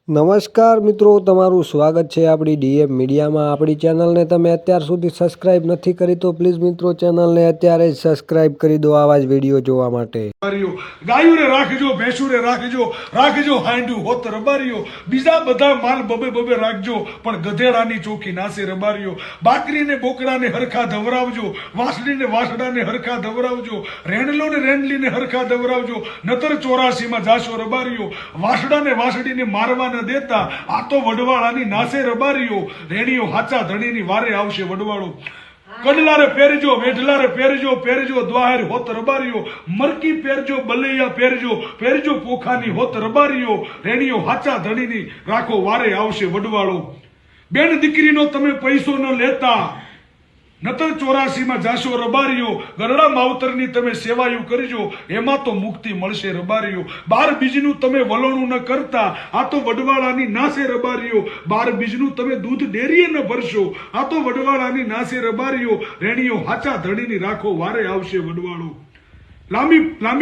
નમસ્કાર મિત્રો, તમારું સ્વાગત છે આપણી ડીએમ મીડિયામાં। આપણી ચેનલને તમે અત્યાર સુધી સબસ્ક્રાઇબ નથી કરી તો પ્લીઝ મિત્રો ચેનલને અત્યારે જ સબસ્ક્રાઇબ કરી દો આવા જ વિડીયો જોવા માટે। ગાયું રે રાખજો, ભેંસું રે રાખજો હાંડ્યું હોત રબારીઓ, બીજા બધા માલ બબે રાખજો, પણ ગધેડાની ચોખી નાસે રબારીઓ। બાકરીને બોકડાને હરખા ધવરાવજો, વાસળીને વાસડાને હરખા ધવરાવજો, રેણલોને રેણલીને હરખા ધવરાવજો, નતર 84માં જાશો રબારીઓ। વાસડાને વાસડીને મારવા દેતા આ તો વડવાળાની નાસે રબારીઓ, રેણીઓ હાચા ધણીની વારે આવશે વડવાળો। કડલારે પહેરજો, વેઢલારે પહેરજો દ્વાહેર હોત રબારીઓ, મરકી પહેરજો, બલૈયા પહેરજો પોખાની હોત રબારીઓ, રેણીઓ હાચા ધણીની રાખો વારે આવશે વડવાળો। બેન દીકરીનો તમે પૈસો ન લેતા, નતર 84માં જાશો રબારીઓ, ગરડા માવતરની તમે સેવાયું કરજો, એમાં તો મુક્તિ મળશે રબારીઓ। બાર બીજનું તમે વલોણું ન કરતા, આ તો વડવાળાની નાસે રબારીઓ, બાર બીજનું તમે દૂધ ડેરીએ ન ભરશો, આ તો વડવાળાની નાસે રબારીઓ, રેણીઓ હાચા ધણીની રાખો વારે આવશે વડવાળો। લાંબી